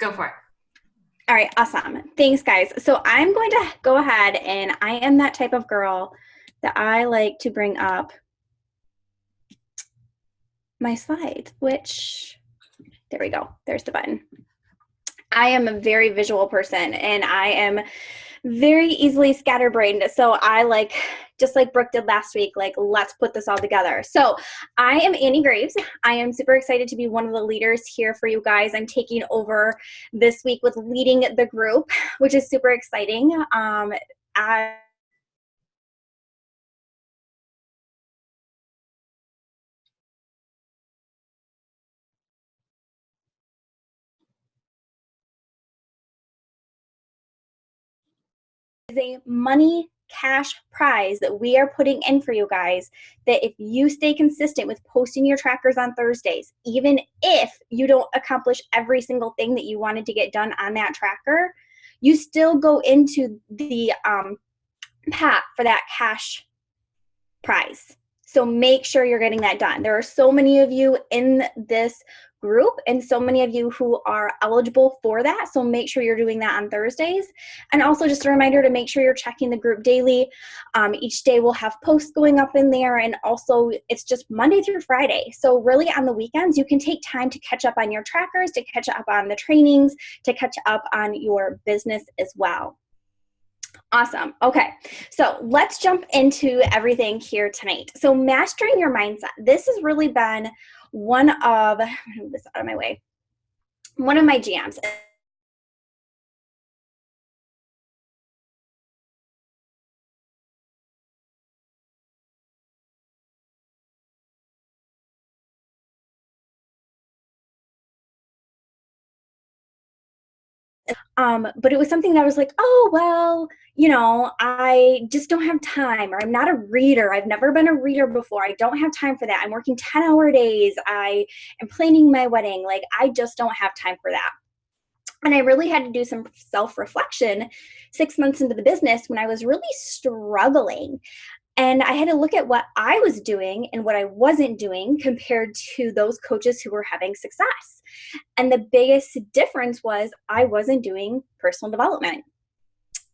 Go for it. All right, awesome. Thanks, guys. So I'm going to go ahead, and I am that type of girl that I like to bring up my slides, which, there we go. There's the button. I am a very visual person, and I am very easily scatterbrained. So I like, just like Brooke did last week, like, let's put this all together. So I am Annie Graves. I am super excited to be one of the leaders here for you guys. I'm taking over this week with leading the group, which is super exciting. I is a money cash prize that we are putting in for you guys, that if you stay consistent with posting your trackers on Thursdays, even if you don't accomplish every single thing that you wanted to get done on that tracker, you still go into the pat for that cash prize. So make sure you're getting that done. There are so many of you in this group and so many of you who are eligible for that. So make sure you're doing that on Thursdays. And also just a reminder to make sure you're checking the group daily. Each day we'll have posts going up in there, and also it's just Monday through Friday. So really on the weekends, you can take time to catch up on your trackers, to catch up on the trainings, to catch up on your business as well. Awesome. Okay, so let's jump into everything here tonight. So mastering your mindset. This has really been one of, I'm gonna move this out of my way, one of my jams. But it was something that I was like, oh, well, you know, I just don't have time, or I'm not a reader. I've never been a reader before. I don't have time for that. I'm working 10-hour days. I am planning my wedding. Like, I just don't have time for that. And I really had to do some self-reflection 6 months into the business when I was really struggling. And I had to look at what I was doing and what I wasn't doing compared to those coaches who were having success. And the biggest difference was I wasn't doing personal development.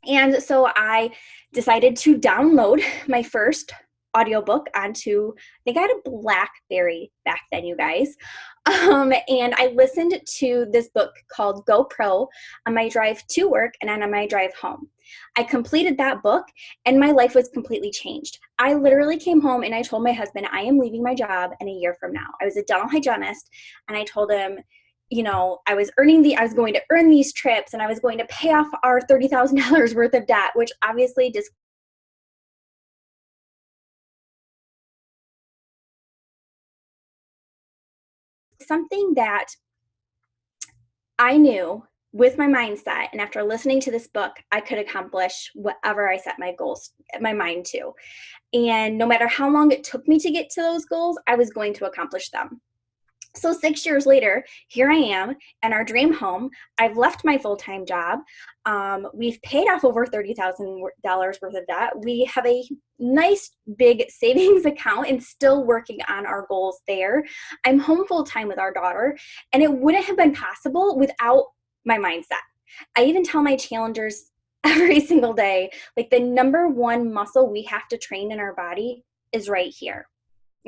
And so I decided to download my first audiobook onto, I think I had a BlackBerry back then, you guys. And I listened to this book called Go Pro on my drive to work and on my drive home. I completed that book and my life was completely changed. I literally came home and I told my husband, I am leaving my job in a year from now. I was a dental hygienist, and I told him, you know, I was going to earn these trips, and I was going to pay off our $30,000 worth of debt, which obviously just something that I knew with my mindset, and after listening to this book, I could accomplish whatever I set my goals, my mind to. And no matter how long it took me to get to those goals, I was going to accomplish them. So 6 years later, here I am in our dream home. I've left my full-time job. We've paid off over $30,000 worth of debt. We have a nice big savings account and still working on our goals there. I'm home full-time with our daughter, and it wouldn't have been possible without my mindset. I even tell my challengers every single day, like, the number one muscle we have to train in our body is right here.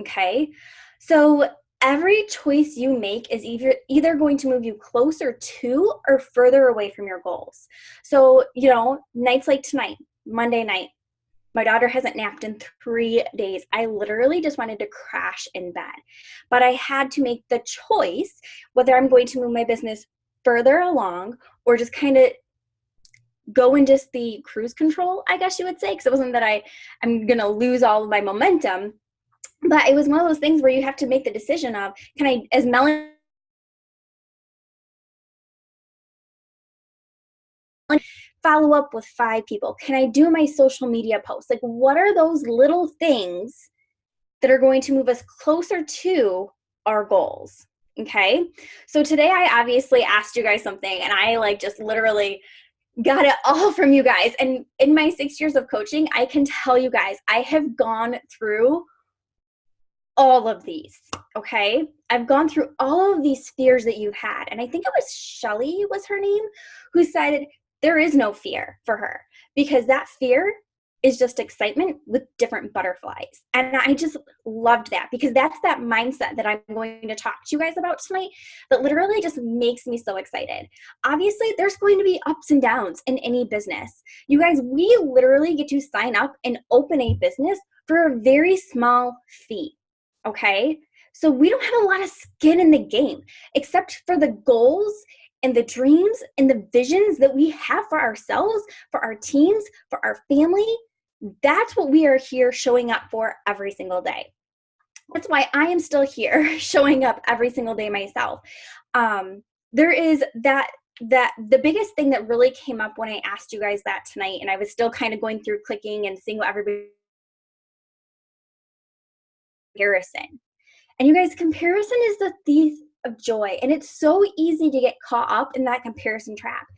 Okay? So every choice you make is either going to move you closer to or further away from your goals. So, you know, nights like tonight, Monday night, my daughter hasn't napped in 3 days. I literally just wanted to crash in bed. But I had to make the choice whether I'm going to move my business further along or just kind of go in just the cruise control, I guess you would say, because it wasn't that I'm going to lose all of my momentum. But it was one of those things where you have to make the decision of, can I, as Melanie, follow up with 5 people? Can I do my social media posts? Like, what are those little things that are going to move us closer to our goals? Okay. So today I obviously asked you guys something, and I like just literally got it all from you guys. And in my 6 years of coaching, I can tell you guys, I have gone through all of these, okay? I've gone through all of these fears that you've had. And I think it was Shelly was her name, who said there is no fear for her because that fear is just excitement with different butterflies. And I just loved that because that's that mindset that I'm going to talk to you guys about tonight that literally just makes me so excited. Obviously, there's going to be ups and downs in any business. You guys, we literally get to sign up and open a business for a very small fee, okay? So we don't have a lot of skin in the game except for the goals and the dreams and the visions that we have for ourselves, for our teams, for our family. That's what we are here showing up for every single day. That's why I am still here showing up every single day myself. There is that the biggest thing that really came up when I asked you guys that tonight, and I was still kind of going through clicking and seeing what everybody comparison. And you guys, comparison is the thief of joy. And it's so easy to get caught up in that comparison trap.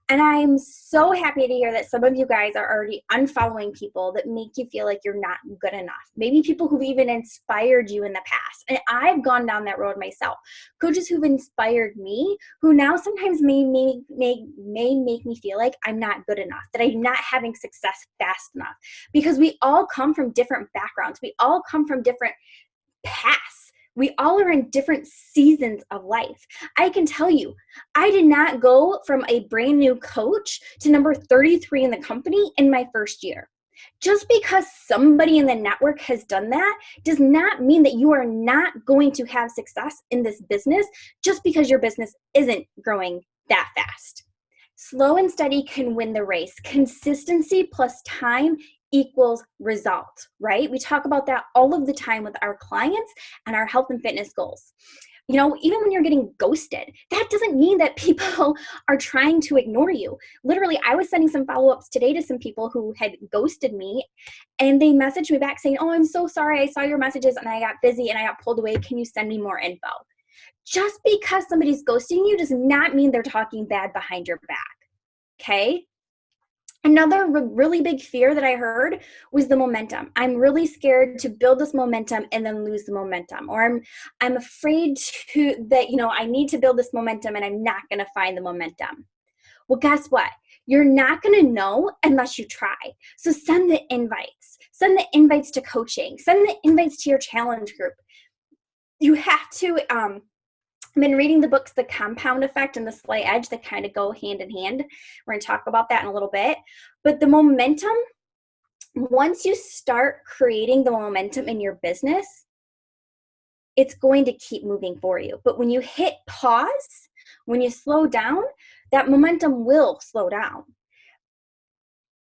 And I'm so happy to hear that some of you guys are already unfollowing people that make you feel like you're not good enough. Maybe people who've even inspired you in the past. And I've gone down that road myself. Coaches who've inspired me, who now sometimes may make me feel like I'm not good enough, that I'm not having success fast enough. Because we all come from different backgrounds. We all come from different paths. We all are in different seasons of life. I can tell you, I did not go from a brand new coach to number 33 in the company in my first year. Just because somebody in the network has done that does not mean that you are not going to have success in this business just because your business isn't growing that fast. Slow and steady can win the race. Consistency plus time equals result, right? We talk about that all of the time with our clients and our health and fitness goals. You know, even when you're getting ghosted, that doesn't mean that people are trying to ignore you. Literally, I was sending some follow-ups today to some people who had ghosted me, and they messaged me back saying, "Oh, I'm so sorry. I saw your messages and I got busy and I got pulled away. Can you send me more info?" Just because somebody's ghosting you does not mean they're talking bad behind your back, okay? Another really big fear that I heard was the momentum. I'm really scared to build this momentum and then lose the momentum. Or I'm afraid that I need to build this momentum and I'm not going to find the momentum. Well, guess what? You're not going to know unless you try. So send the invites. Send the invites to coaching. Send the invites to your challenge group. You have to I've been reading the books, The Compound Effect and The Slight Edge, that kind of go hand in hand. We're going to talk about that in a little bit. But the momentum, once you start creating the momentum in your business, it's going to keep moving for you. But when you hit pause, when you slow down, that momentum will slow down.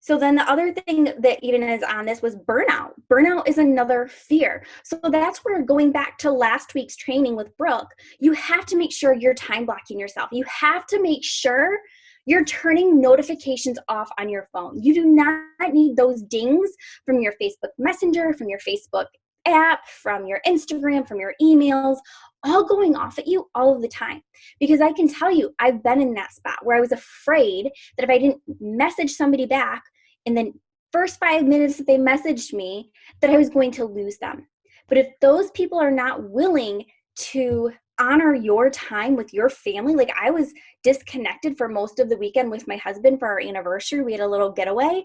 So then the other thing that even is on this was burnout. Burnout is another fear. So that's where, going back to last week's training with Brooke, you have to make sure you're time blocking yourself. You have to make sure you're turning notifications off on your phone. You do not need those dings from your Facebook Messenger, from your Facebook app, from your Instagram, from your emails, all going off at you all of the time. Because I can tell you, I've been in that spot where I was afraid that if I didn't message somebody back in the first 5 minutes that they messaged me, that I was going to lose them. But if those people are not willing to honor your time with your family, like I was disconnected for most of the weekend with my husband for our anniversary. We had a little getaway.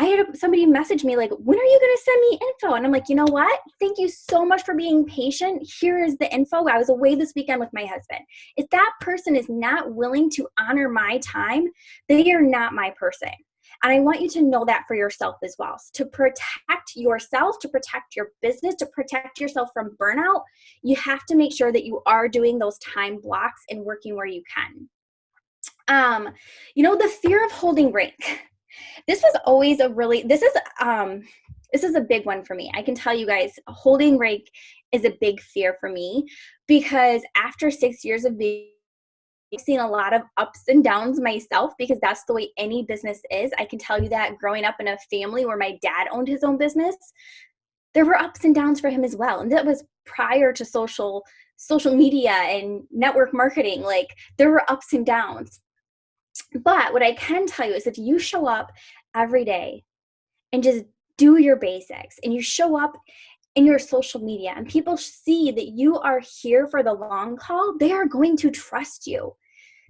I had somebody message me like, "When are you going to send me info?" And I'm like, you know what? Thank you so much for being patient. Here is the info. I was away this weekend with my husband. If that person is not willing to honor my time, they are not my person. And I want you to know that for yourself as well. So to protect yourself, to protect your business, to protect yourself from burnout, you have to make sure that you are doing those time blocks and working where you can. The fear of holding rank. This was always this is a big one for me. I can tell you guys, holding rank is a big fear for me because after 6 years of being, I've seen a lot of ups and downs myself because that's the way any business is. I can tell you that growing up in a family where my dad owned his own business, there were ups and downs for him as well. And that was prior to social media and network marketing. Like, there were ups and downs. But what I can tell you is if you show up every day and just do your basics and you show up in your social media and people see that you are here for the long haul, they are going to trust you.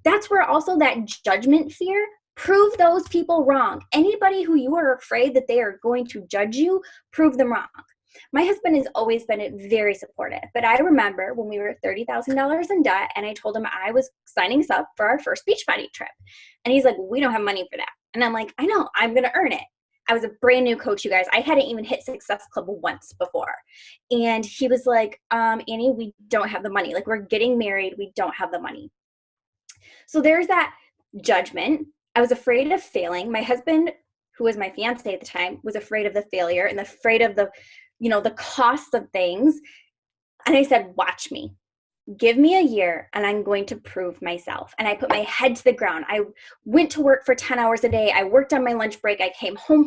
That's where also that judgment fear, prove those people wrong. Anybody who you are afraid that they are going to judge you, prove them wrong. My husband has always been very supportive, but I remember when we were $30,000 in debt and I told him I was signing us up for our first Beachbody trip. And he's like, we don't have money for that. And I'm like, I know, I'm going to earn it. I was a brand new coach, you guys. I hadn't even hit Success Club once before. And he was like, Annie, we don't have the money. Like, we're getting married. We don't have the money. So there's that judgment. I was afraid of failing. My husband, who was my fiance at the time, was afraid of the failure and afraid of the, the cost of things. And I said, watch me. Give me a year and I'm going to prove myself. And I put my head to the ground. I went to work for 10 hours a day. I worked on my lunch break. I came home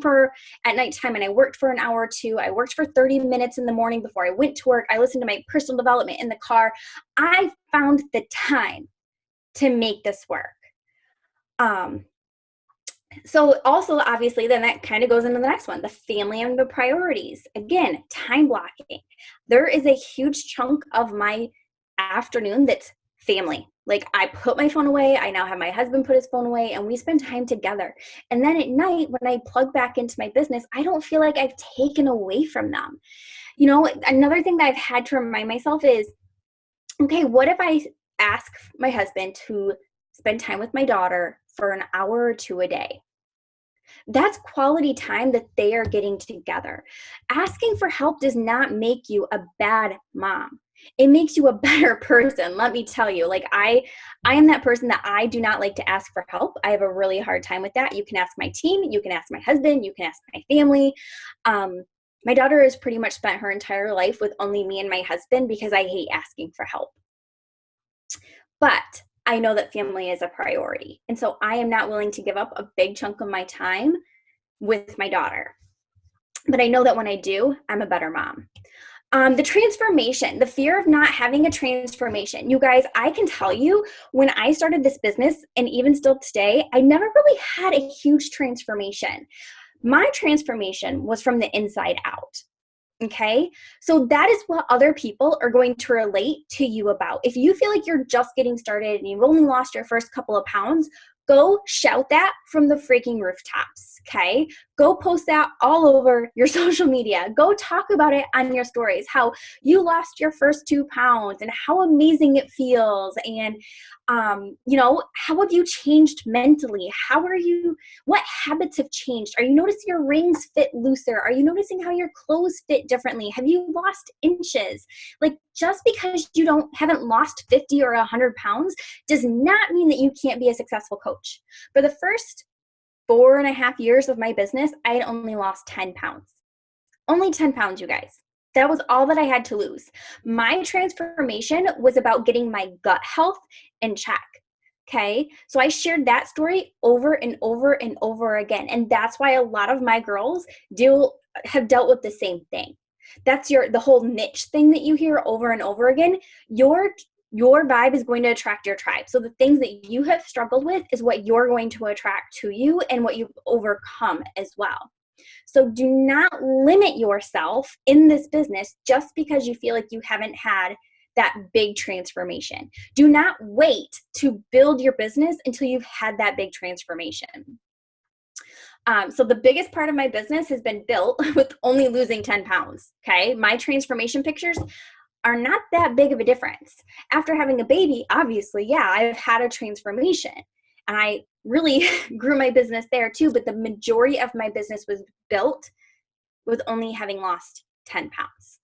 at nighttime and I worked for an hour or two. I worked for 30 minutes in the morning before I went to work. I listened to my personal development in the car. I found the time to make this work. So also, obviously, then that kind of goes into the next one, the family and the priorities. Again, time blocking. There is a huge chunk of my afternoon that's family. Like, I put my phone away. I now have my husband put his phone away and we spend time together. And then at night, when I plug back into my business, I don't feel like I've taken away from them. Another thing that I've had to remind myself is, okay, what if I ask my husband to spend time with my daughter for an hour or two a day? That's quality time that they are getting together. Asking for help does not make you a bad mom. It makes you a better person. Let me tell you, like I am that person that I do not like to ask for help. I have a really hard time with that. You can ask my team, you can ask my husband, you can ask my family. My daughter has pretty much spent her entire life with only me and my husband because I hate asking for help. But I know that family is a priority. And so I am not willing to give up a big chunk of my time with my daughter. But I know that when I do, I'm a better mom. The transformation, the fear of not having a transformation. You guys, I can tell you, when I started this business, and even still today, I never really had a huge transformation. My transformation was from the inside out. Okay, so that is what other people are going to relate to you about. If you feel like you're just getting started and you've only lost your first couple of pounds, go shout that from the freaking rooftops, okay? Go post that all over your social media. Go talk about it on your stories, how you lost your first 2 pounds and how amazing it feels. And, how have you changed mentally? What habits have changed? Are you noticing your rings fit looser? Are you noticing how your clothes fit differently? Have you lost inches? Like, just because you haven't lost 50 or 100 pounds does not mean that you can't be a successful coach. For the first 4.5 years of my business, I had only lost 10 pounds. Only 10 pounds, you guys. That was all that I had to lose. My transformation was about getting my gut health in check. Okay, so I shared that story over and over and over again. And that's why a lot of my girls have dealt with the same thing. That's the whole niche thing that you hear over and over again. Your vibe is going to attract your tribe. So the things that you have struggled with is what you're going to attract to you and what you've overcome as well. So do not limit yourself in this business just because you feel like you haven't had that big transformation. Do not wait to build your business until you've had that big transformation. So the biggest part of my business has been built with only losing 10 pounds. Okay. My transformation pictures are not that big of a difference. After having a baby, obviously, yeah, I've had a transformation and I really grew my business there too. But the majority of my business was built with only having lost 10 pounds.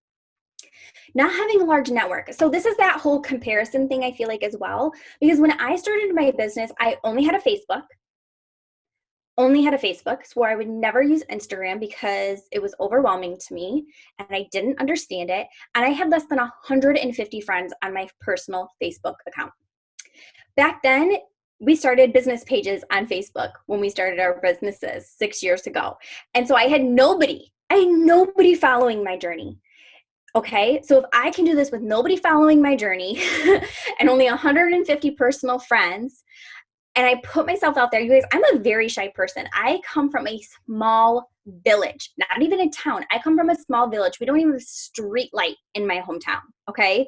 Not having a large network. So this is that whole comparison thing I feel like as well, because when I started my business, I only had a Facebook. Swore I would never use Instagram because it was overwhelming to me and I didn't understand it. And I had less than 150 friends on my personal Facebook account. Back then, we started business pages on Facebook when we started our businesses 6 years ago. And so I had nobody following my journey. Okay, so if I can do this with nobody following my journey and only 150 personal friends, and I put myself out there. You guys, I'm a very shy person. I come from a small village, not even a town. I come from a small village. We don't even have a street light in my hometown, okay?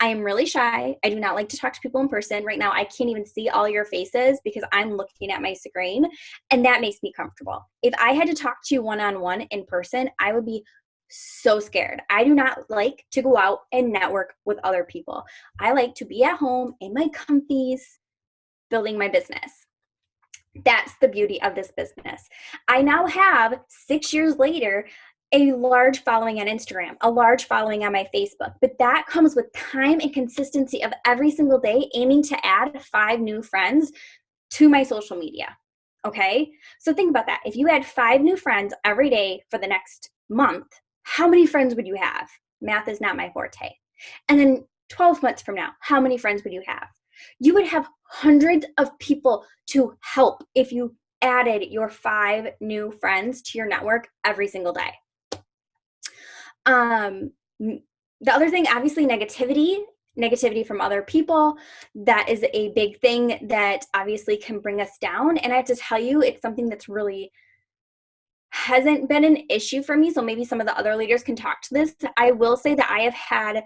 I am really shy. I do not like to talk to people in person. Right now, I can't even see all your faces because I'm looking at my screen, and that makes me comfortable. If I had to talk to you one-on-one in person, I would be so scared. I do not like to go out and network with other people. I like to be at home in my comfies, building my business. That's the beauty of this business. I now have, 6 years later, a large following on Instagram, a large following on my Facebook, but that comes with time and consistency of every single day aiming to add 5 new friends to my social media. Okay? So think about that. If you add 5 new friends every day for the next month, how many friends would you have? Math is not my forte. And then 12 months from now, how many friends would you have? You would have hundreds of people to help if you added your 5 new friends to your network every single day. The other thing, obviously, negativity from other people. That is a big thing that obviously can bring us down. And I have to tell you, it's something that's really hasn't been an issue for me. So maybe some of the other leaders can talk to this. I will say that I have had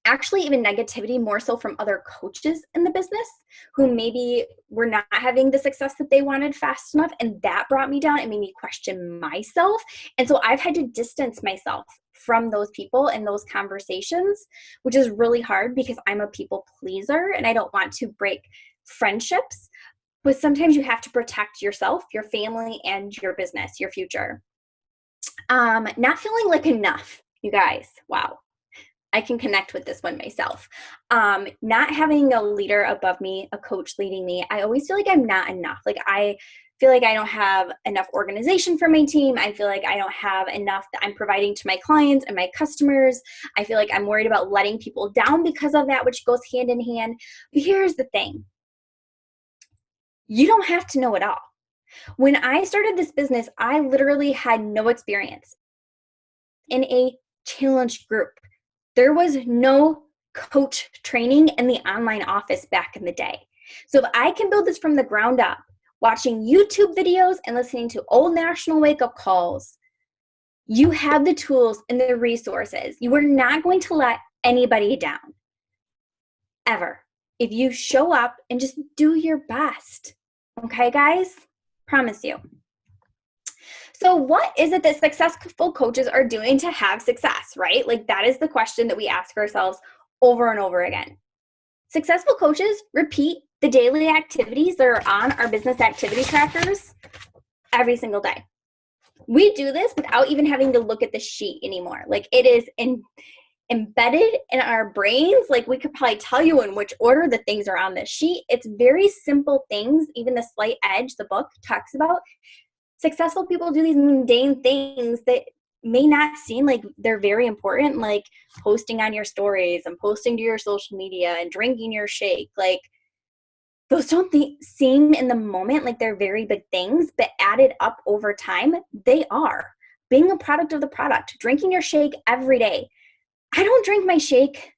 actually even negativity more so from other coaches in the business who maybe were not having the success that they wanted fast enough. And that brought me down and made me question myself. And so I've had to distance myself from those people and those conversations, which is really hard because I'm a people pleaser and I don't want to break friendships. But sometimes you have to protect yourself, your family, and your business, your future. Not feeling like enough, you guys. Wow. I can connect with this one myself. Not having a leader above me, a coach leading me, I always feel like I'm not enough. Like I feel like I don't have enough organization for my team. I feel like I don't have enough that I'm providing to my clients and my customers. I feel like I'm worried about letting people down because of that, which goes hand in hand. But here's the thing. You don't have to know it all. When I started this business, I literally had no experience in a challenge group. There was no coach training in the online office back in the day. So if I can build this from the ground up, watching YouTube videos and listening to old national wake-up calls, you have the tools and the resources. You are not going to let anybody down, ever. If you show up and just do your best. Okay, guys? Promise you. So what is it that successful coaches are doing to have success, right? Like that is the question that we ask ourselves over and over again. Successful coaches repeat the daily activities that are on our business activity trackers every single day. We do this without even having to look at the sheet anymore. Like it is embedded in our brains. Like we could probably tell you in which order the things are on the sheet. It's very simple things. Even the slight edge, the book talks about. Successful people do these mundane things that may not seem like they're very important, like posting on your stories and posting to your social media and drinking your shake. Like those don't seem in the moment like they're very big things, but added up over time, they are. Being a product of the product, drinking your shake every day. I don't drink my shake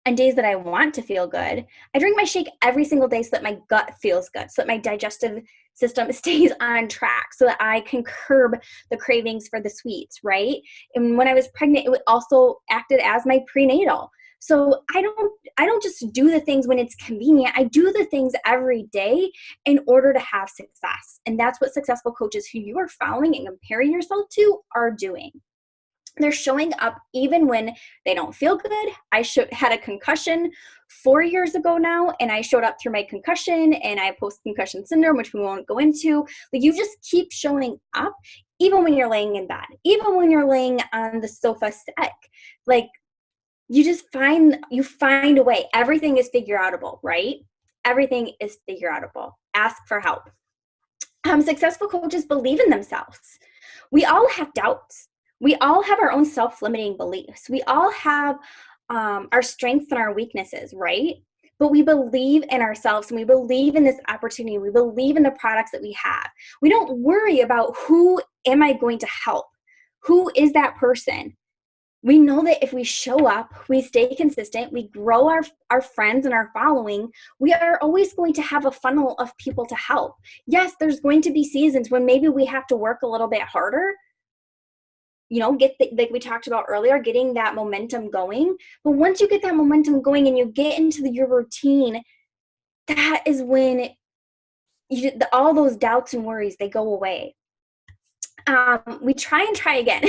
on days that I want to feel good. I drink my shake every single day so that my gut feels good, so that my digestive system stays on track, so that I can curb the cravings for the sweets, right? And when I was pregnant, it also acted as my prenatal. So I don't just do the things when it's convenient. I do the things every day in order to have success. And that's what successful coaches who you are following and comparing yourself to are doing. They're showing up even when they don't feel good. I had a concussion 4 years ago now, and I showed up through my concussion, and I have post-concussion syndrome, which we won't go into. Like you just keep showing up, even when you're laying in bed, even when you're laying on the sofa sick. Like you just find a way. Everything is figure outable, right? Everything is figure outable. Ask for help. Successful coaches believe in themselves. We all have doubts. We all have our own self-limiting beliefs. We all have our strengths and our weaknesses, right? But we believe in ourselves and we believe in this opportunity. We believe in the products that we have. We don't worry about who am I going to help? Who is that person? We know that if we show up, we stay consistent, we grow our friends and our following, we are always going to have a funnel of people to help. Yes, there's going to be seasons when maybe we have to work a little bit harder, like we talked about earlier, getting that momentum going. But once you get that momentum going and you get into your routine, that is when all those doubts and worries, they go away. We try and try again.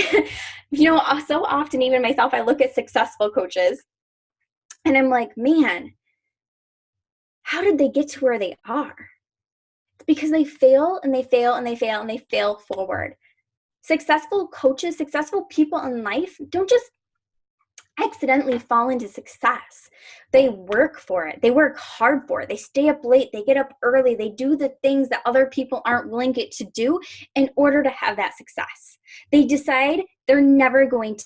So often, even myself, I look at successful coaches and I'm like, man, how did they get to where they are? It's because they fail and they fail and they fail and they fail forward. Successful coaches, successful people in life don't just accidentally fall into success. They work for it. They work hard for it. They stay up late. They get up early. They do the things that other people aren't willing to do in order to have that success. They decide they're never going to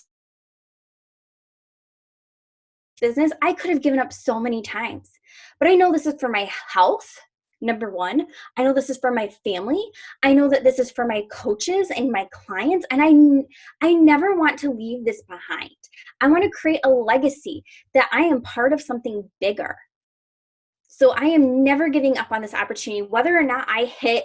business. I could have given up so many times, but I know this is for my health. Number one, I know this is for my family. I know that this is for my coaches and my clients. And I never want to leave this behind. I want to create a legacy that I am part of something bigger. So I am never giving up on this opportunity, whether or not I hit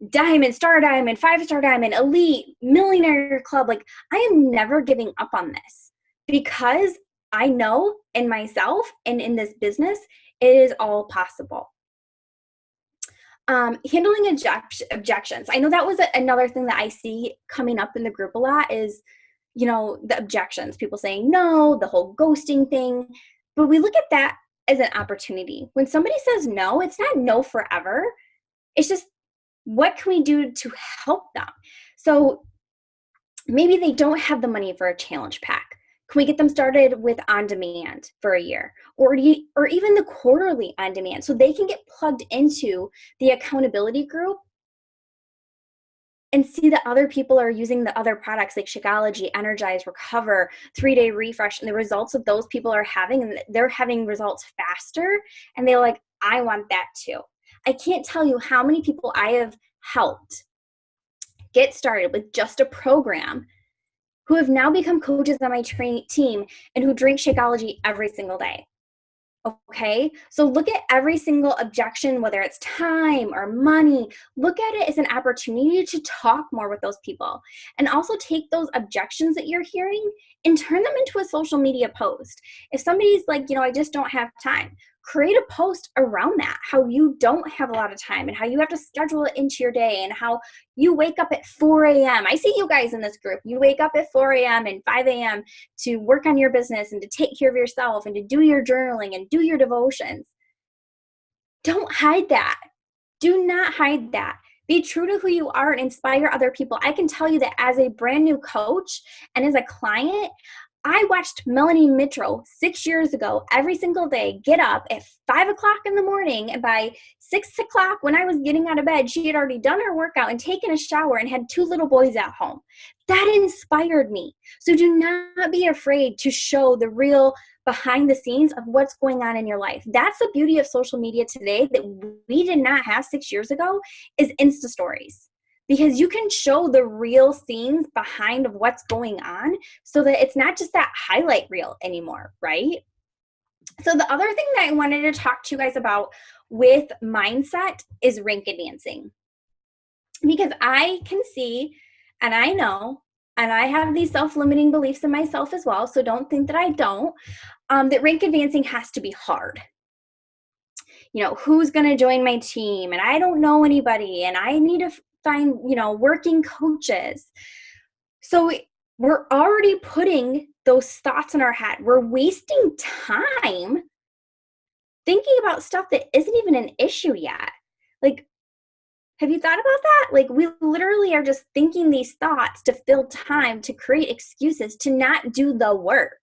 diamond, star diamond, 5-star diamond, elite, millionaire club. Like, I am never giving up on this because I know in myself and in this business, it is all possible. Handling objections. I know that was another thing that I see coming up in the group a lot is, the objections, people saying no, the whole ghosting thing. But we look at that as an opportunity. When somebody says no, it's not no forever. It's just, what can we do to help them? So maybe they don't have the money for a challenge pack. Can we get them started with on demand for a year or even the quarterly on demand so they can get plugged into the accountability group and see that other people are using the other products like Shakeology, Energize, Recover, 3-Day Refresh, and the results of those people are having, and they're having results faster, and they're like, I want that too. I can't tell you how many people I have helped get started with just a program who have now become coaches on my team and who drink Shakeology every single day. Okay, so look at every single objection, whether it's time or money, look at it as an opportunity to talk more with those people, and also take those objections that you're hearing and turn them into a social media post. If somebody's like, I just don't have time, create a post around that, how you don't have a lot of time and how you have to schedule it into your day and how you wake up at 4 a.m. I see you guys in this group. You wake up at 4 a.m. and 5 a.m. to work on your business and to take care of yourself and to do your journaling and do your devotions. Don't hide that. Do not hide that. Be true to who you are and inspire other people. I can tell you that as a brand new coach and as a client, I watched Melanie Mitchell 6 years ago every single day get up at 5 o'clock in the morning, and by 6 o'clock when I was getting out of bed, she had already done her workout and taken a shower and had 2 little boys at home. That inspired me. So do not be afraid to show the real behind the scenes of what's going on in your life. That's the beauty of social media today that we did not have 6 years ago, is Insta stories. Because you can show the real scenes behind of what's going on so that it's not just that highlight reel anymore, right? So the other thing that I wanted to talk to you guys about with mindset is rank advancing. Because I can see, and I know, and I have these self-limiting beliefs in myself as well, so don't think that I don't, that rank advancing has to be hard. Who's going to join my team? And I don't know anybody, and I need to find, working coaches. So we're already putting those thoughts in our head. We're wasting time thinking about stuff that isn't even an issue yet. Like, have you thought about that? Like, we literally are just thinking these thoughts to fill time, to create excuses, to not do the work.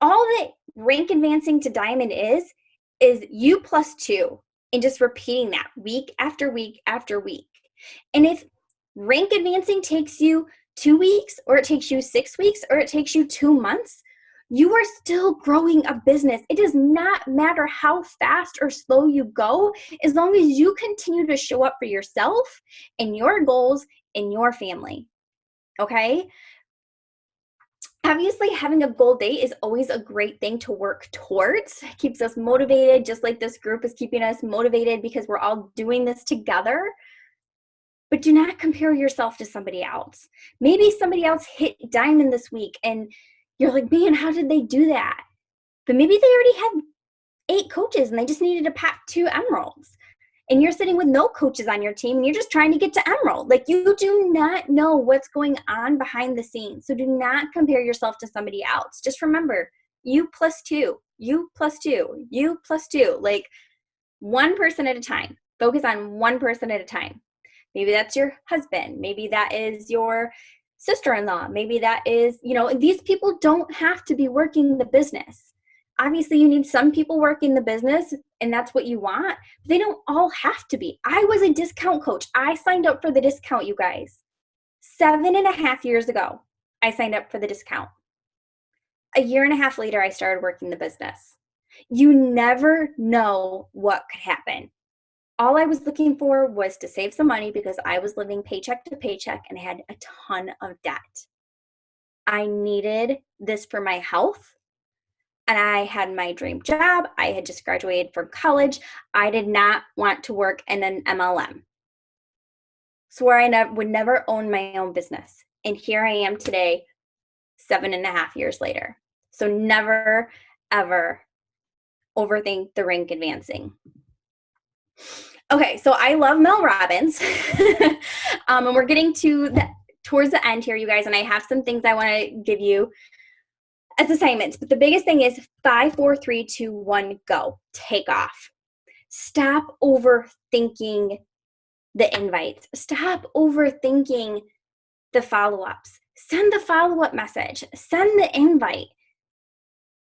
All that rank advancing to diamond is you plus 2. And just repeating that week after week after week. And if rank advancing takes you 2 weeks, or it takes you 6 weeks, or it takes you 2 months, you are still growing a business. It does not matter how fast or slow you go, as long as you continue to show up for yourself and your goals and your family. Okay? Obviously, having a goal date is always a great thing to work towards. It keeps us motivated, just like this group is keeping us motivated because we're all doing this together. But do not compare yourself to somebody else. Maybe somebody else hit diamond this week and you're like, man, how did they do that? But maybe they already had 8 coaches and they just needed to pack 2 emeralds. And you're sitting with no coaches on your team and you're just trying to get to emerald. Like, you do not know what's going on behind the scenes. So do not compare yourself to somebody else. Just remember, you plus 2, you plus 2, you plus 2. Like, one person at a time. Focus on one person at a time. Maybe that's your husband. Maybe that is your sister-in-law. Maybe that is, these people don't have to be working the business. Obviously, you need some people working the business, and that's what you want. But they don't all have to be. I was a discount coach. I signed up for the discount, you guys. 7.5 years ago, I signed up for the discount. A year and a half later, I started working the business. You never know what could happen. All I was looking for was to save some money because I was living paycheck to paycheck and had a ton of debt. I needed this for my health, and I had my dream job. I had just graduated from college. I did not want to work in an MLM. Swore I would never own my own business. And here I am today, 7.5 years later. So never, ever overthink the rank advancing. Okay, so I love Mel Robbins. And we're getting towards the end here, you guys, and I have some things I want to give you as assignments. But the biggest thing is 5, 4, 3, 2, 1, go. Take off. Stop overthinking the invites. Stop overthinking the follow-ups. Send the follow-up message. Send the invite.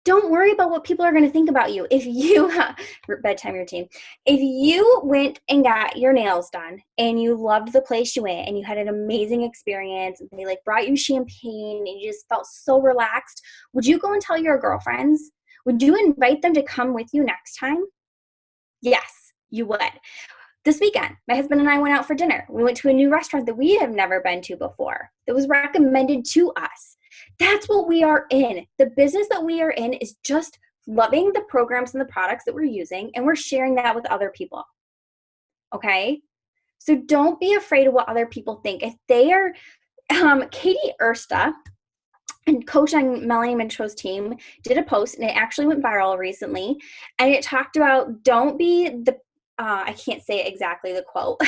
Don't worry about what people are going to think about you. If you, bedtime routine, if you went and got your nails done and you loved the place you went and you had an amazing experience, and they brought you champagne and you just felt so relaxed, would you go and tell your girlfriends? Would you invite them to come with you next time? Yes, you would. This weekend, my husband and I went out for dinner. We went to a new restaurant that we have never been to before that was recommended to us. That's what we are in. The business that we are in is just loving the programs and the products that we're using, and we're sharing that with other people. Okay? So don't be afraid of what other people think. If they are, Katie Ersta, and coach on Melanie Mintro's team, did a post, and it actually went viral recently, and it talked about don't be the I can't say exactly the quote,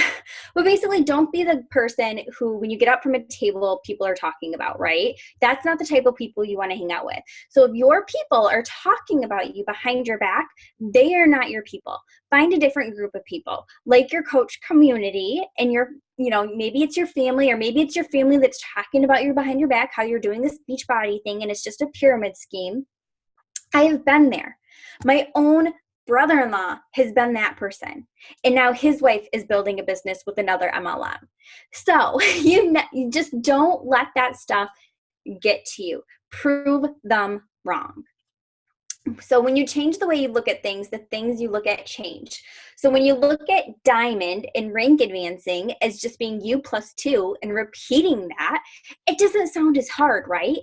but basically don't be the person who, when you get up from a table, people are talking about, right? That's not the type of people you want to hang out with. So if your people are talking about you behind your back, they are not your people. Find a different group of people, like your coach community, and maybe it's your family, or maybe it's your family that's talking about you behind your back, how you're doing this Beachbody thing, and it's just a pyramid scheme. I have been there. My own brother-in-law has been that person, and now his wife is building a business with another MLM. So you just don't let that stuff get to you. Prove them wrong. So when you change the way you look at things, the things you look at change. So when you look at diamond and rank advancing as just being you plus 2 and repeating that, it doesn't sound as hard, right?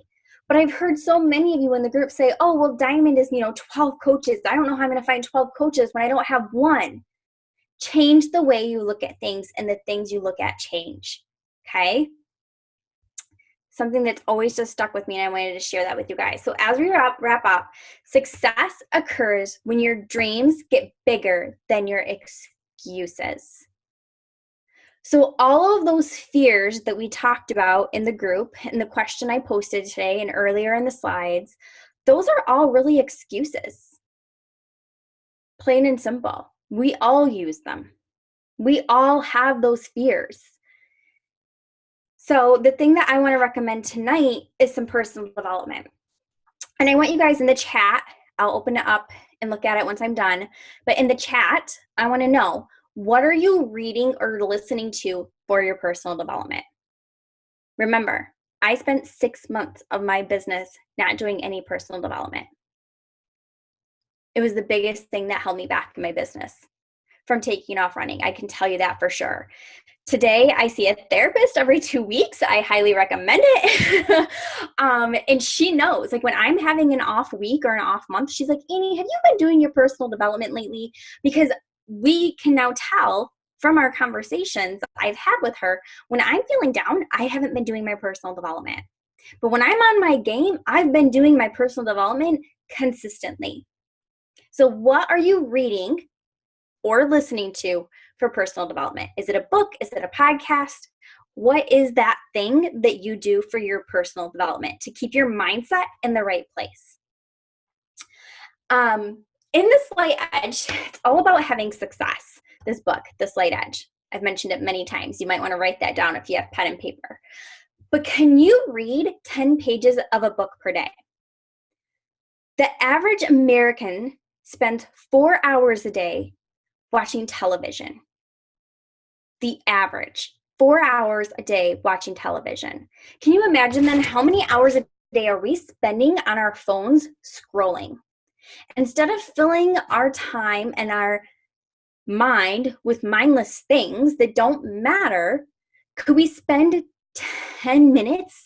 But I've heard so many of you in the group say, oh, well, diamond is, 12 coaches. I don't know how I'm going to find 12 coaches when I don't have one. Change the way you look at things, and the things you look at change. Okay? Something that's always just stuck with me, and I wanted to share that with you guys. So as we wrap up, success occurs when your dreams get bigger than your excuses. So all of those fears that we talked about in the group and the question I posted today and earlier in the slides, those are all really excuses. Plain and simple. We all use them. We all have those fears. So the thing that I want to recommend tonight is some personal development. And I want you guys in the chat, I'll open it up and look at it once I'm done, but in the chat, I want to know, what are you reading or listening to for your personal development? Remember, I spent 6 months of my business not doing any personal development. It was the biggest thing that held me back in my business. from taking off running. I can tell you that for sure. Today, I see a therapist every 2 weeks. I highly recommend it. And she knows, like when I'm having an off week or an off month, she's like, Annie, have you been doing your personal development lately? Because we can now tell from our conversations I've had with her, when I'm feeling down, I haven't been doing my personal development. But when I'm on my game, I've been doing my personal development consistently. So what are you reading or listening to for personal development? Is it a book? Is it a podcast? What is that thing that you do for your personal development to keep your mindset in the right place? In The Slight Edge, it's all about having success. This book, The Slight Edge. I've mentioned it many times. You might want to write that down if you have pen and paper. But can you read 10 pages of a book per day? The average American spends 4 hours a day watching television. The average, 4 hours a day watching television. Can you imagine then how many hours a day are we spending on our phones scrolling? Instead of filling our time and our mind with mindless things that don't matter, could we spend 10 minutes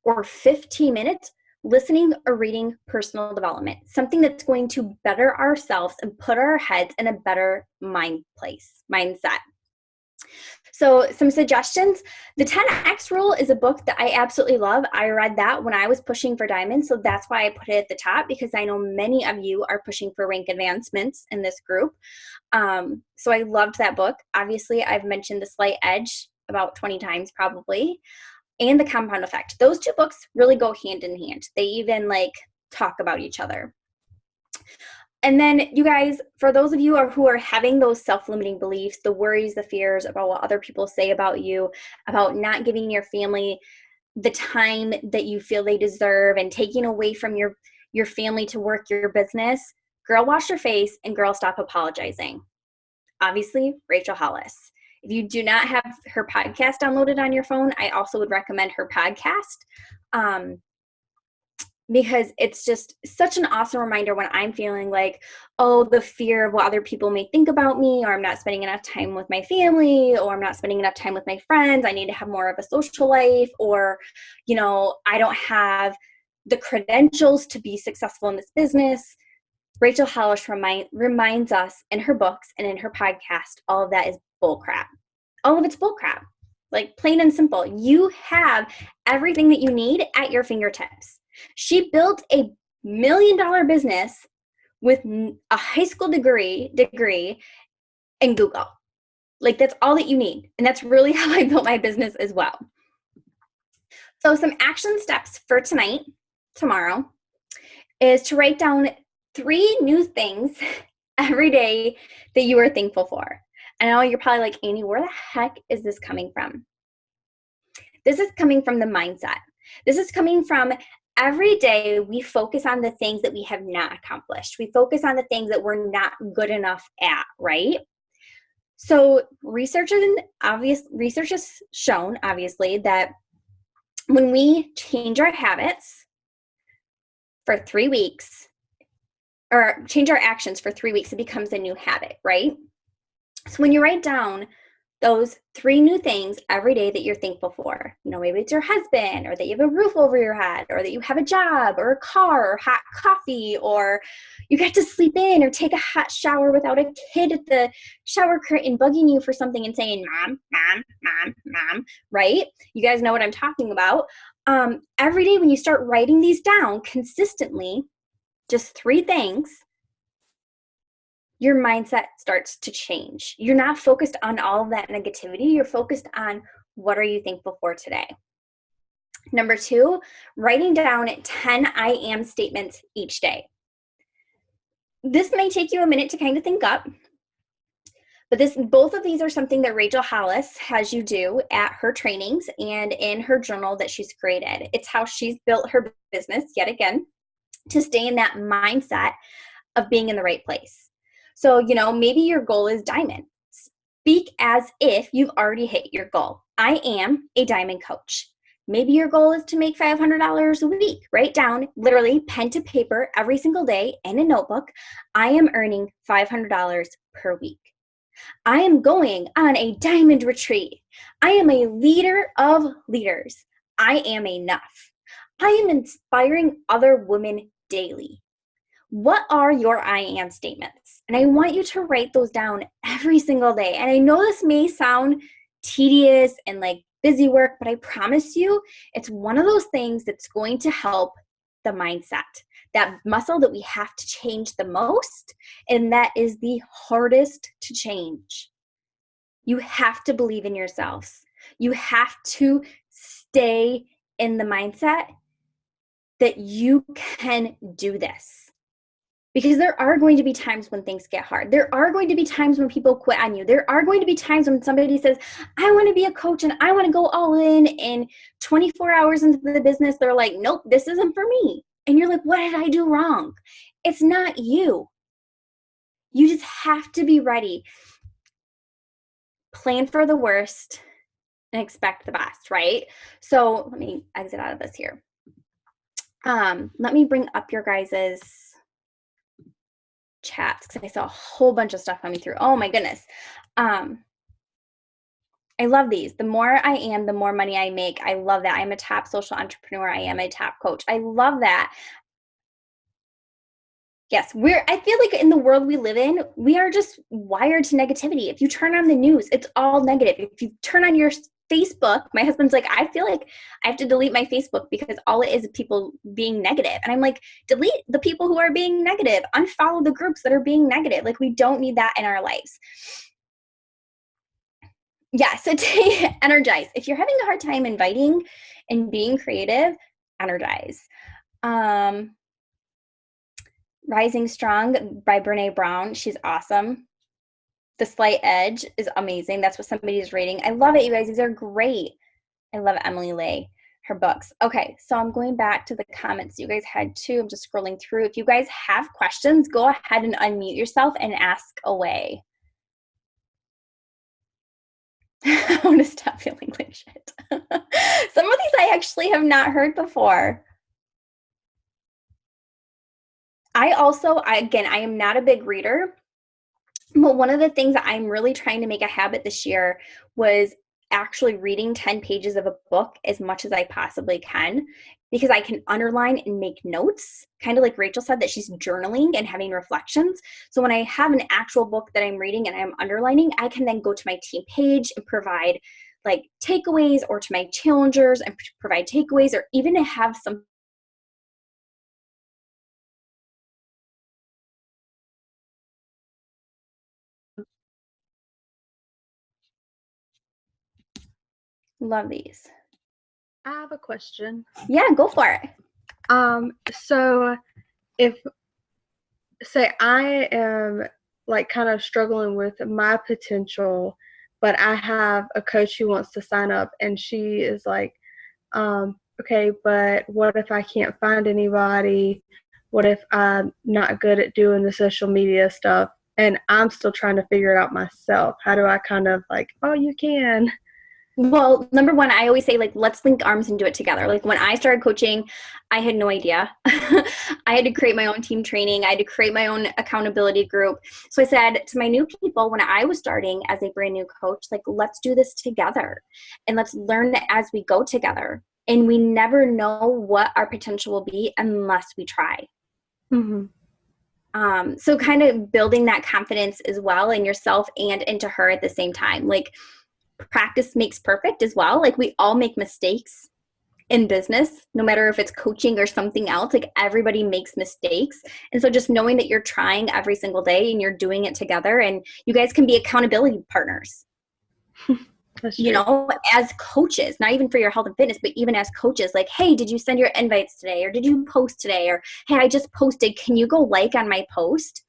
or 15 minutes listening or reading personal development, something that's going to better ourselves and put our heads in a better mindset? So some suggestions. The 10X Rule is a book that I absolutely love. I read that when I was pushing for diamonds, so that's why I put it at the top, because I know many of you are pushing for rank advancements in this group. So I loved that book. Obviously, I've mentioned The Slight Edge about 20 times probably, and The Compound Effect. Those two books really go hand in hand. They even talk about each other. And then you guys, for those of you who are having those self-limiting beliefs, the worries, the fears about what other people say about you, about not giving your family the time that you feel they deserve and taking away from your family to work your business, girl, wash your face and girl, stop apologizing. Obviously, Rachel Hollis. If you do not have her podcast downloaded on your phone, I also would recommend her podcast. Because it's just such an awesome reminder when I'm feeling like, oh, the fear of what other people may think about me, or I'm not spending enough time with my family, or I'm not spending enough time with my friends. I need to have more of a social life, or, I don't have the credentials to be successful in this business. Rachel Hollis reminds us in her books and in her podcast, all of that is bullcrap. All of it's bullcrap. Like plain and simple. You have everything that you need at your fingertips. She built a $1 million business with a high school degree in Google. That's all that you need. And that's really how I built my business as well. So some action steps for tomorrow, is to write down 3 new things every day that you are thankful for. I know you're probably like, Annie, where the heck is this coming from? This is coming from the mindset. This is coming from every day we focus on the things that we have not accomplished. We focus on the things that we're not good enough at, right? So research has shown, obviously, that when we change our habits for 3 weeks, or change our actions for 3 weeks, it becomes a new habit, right? So when you write down those 3 new things every day that you're thankful for, maybe it's your husband, or that you have a roof over your head, or that you have a job, or a car, or hot coffee, or you get to sleep in, or take a hot shower without a kid at the shower curtain bugging you for something and saying, mom, mom, mom, mom, right? You guys know what I'm talking about. Every day when you start writing these down consistently, just 3 things, your mindset starts to change. You're not focused on all of that negativity. You're focused on what are you thankful for today. Number 2, writing down 10 I am statements each day. This may take you a minute to kind of think up, but both of these are something that Rachel Hollis has you do at her trainings and in her journal that she's created. It's how she's built her business, yet again, to stay in that mindset of being in the right place. So, maybe your goal is diamond. Speak as if you've already hit your goal. I am a diamond coach. Maybe your goal is to make $500 a week. Write down, literally pen to paper every single day in a notebook, I am earning $500 per week. I am going on a diamond retreat. I am a leader of leaders. I am enough. I am inspiring other women daily. What are your I am statements? And I want you to write those down every single day. And I know this may sound tedious and like busy work, but I promise you, it's one of those things that's going to help the mindset, that muscle that we have to change the most, and that is the hardest to change. You have to believe in yourselves. You have to stay in the mindset that you can do this. Because there are going to be times when things get hard. There are going to be times when people quit on you. There are going to be times when somebody says, I want to be a coach and I want to go all in, and 24 hours into the business, they're like, nope, this isn't for me. And you're like, what did I do wrong? It's not you. You just have to be ready. Plan for the worst and expect the best, right? So let me exit out of this here. Let me bring up your guys's chats because I saw a whole bunch of stuff coming through. Oh my goodness. I love these. The more I am, the more money I make. I love that. I'm a top social entrepreneur. I am a top coach. I love that. Yes, I feel like in the world we live in, we are just wired to negativity. If you turn on the news, it's all negative. If you turn on your Facebook, my husband's like, I feel like I have to delete my Facebook because all it is people being negative. And I'm like, delete the people who are being negative. Unfollow the groups that are being negative. Like, we don't need that in our lives. Yeah, so energize. If you're having a hard time inviting and being creative, energize. Rising Strong by Brene Brown. She's awesome. The Slight Edge is amazing. That's what somebody is rating. I love it, you guys. These are great. I love Emily Lay, her books. Okay, so I'm going back to the comments you guys had too. I'm just scrolling through. If you guys have questions, go ahead and unmute yourself and ask away. I want to stop feeling like shit. Some of these I actually have not heard before. I am not a big reader, but one of the things that I'm really trying to make a habit this year was actually reading 10 pages of a book as much as I possibly can, because I can underline and make notes, kind of like Rachel said, that she's journaling and having reflections. So when I have an actual book that I'm reading and I'm underlining, I can then go to my team page and provide like takeaways, or to my challengers and provide takeaways, or even to have some love these. I have a question. Yeah, go for it. So if, say I am like kind of struggling with my potential, but I have a coach who wants to sign up, and she is like, okay, but what if I can't find anybody? What if I'm not good at doing the social media stuff? And I'm still trying to figure it out myself. How do I kind of like, oh, you can? Well, number one, I always say, like, let's link arms and do it together. Like, when I started coaching, I had no idea. I had to create my own team training. I had to create my own accountability group. So I said to my new people when I was starting as a brand new coach, like, let's do this together and let's learn as we go together. And we never know what our potential will be unless we try. Mm-hmm. So kind of building that confidence as well in yourself and into her at the same time. Like, practice makes perfect as well. Like, we all make mistakes in business, no matter if it's coaching or something else. Like, everybody makes mistakes. And so just knowing that you're trying every single day and you're doing it together, and you guys can be accountability partners. You know, as coaches, not even for your health and fitness, but even as coaches, like, hey, did you send your invites today? Or did you post today? Or, hey, I just posted. Can you go like on my post?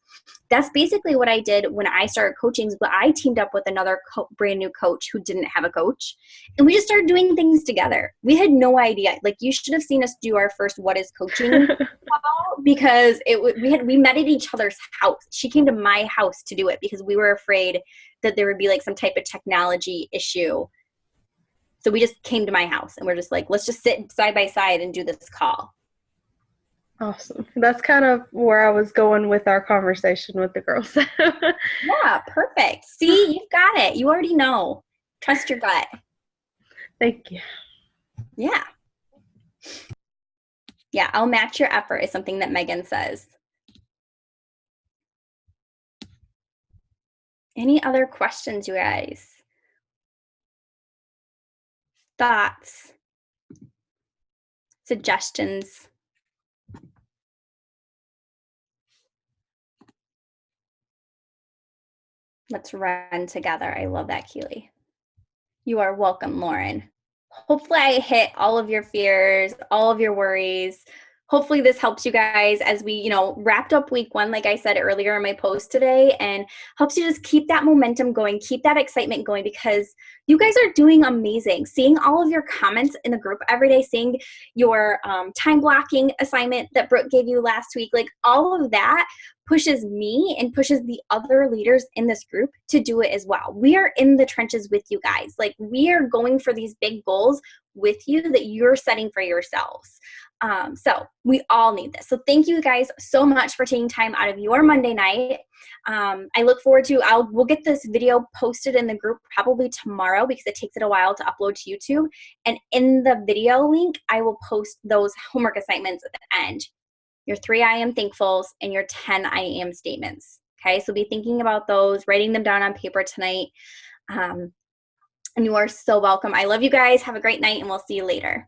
That's basically what I did when I started coaching. But I teamed up with another brand new coach who didn't have a coach, and we just started doing things together. We had no idea. Like, you should have seen us do our first "What is Coaching" call, because we met at each other's house. She came to my house to do it because we were afraid that there would be like some type of technology issue. So we just came to my house and we're just like, let's just sit side by side and do this call. Awesome. That's kind of where I was going with our conversation with the girls. Yeah, perfect. See, you've got it. You already know. Trust your gut. Thank you. Yeah. Yeah, I'll match your effort is something that Megan says. Any other questions, you guys? Thoughts? Suggestions? Let's run together. I love that, Keely. You are welcome, Lauren. Hopefully I hit all of your fears, all of your worries. Hopefully this helps you guys as we, wrapped up week 1, like I said earlier in my post today, and helps you just keep that momentum going, keep that excitement going, because you guys are doing amazing. Seeing all of your comments in the group every day, seeing your time blocking assignment that Brooke gave you last week, like all of that pushes me and pushes the other leaders in this group to do it as well. We are in the trenches with you guys. Like, we are going for these big goals with you that you're setting for yourselves. So we all need this. So thank you guys so much for taking time out of your Monday night. I look forward to, we'll get this video posted in the group probably tomorrow because it takes it a while to upload to YouTube. And in the video link, I will post those homework assignments at the end. Your 3 I am thankfuls and your 10 I am statements. Okay, so be thinking about those, writing them down on paper tonight. And you are so welcome. I love you guys. Have a great night, and we'll see you later.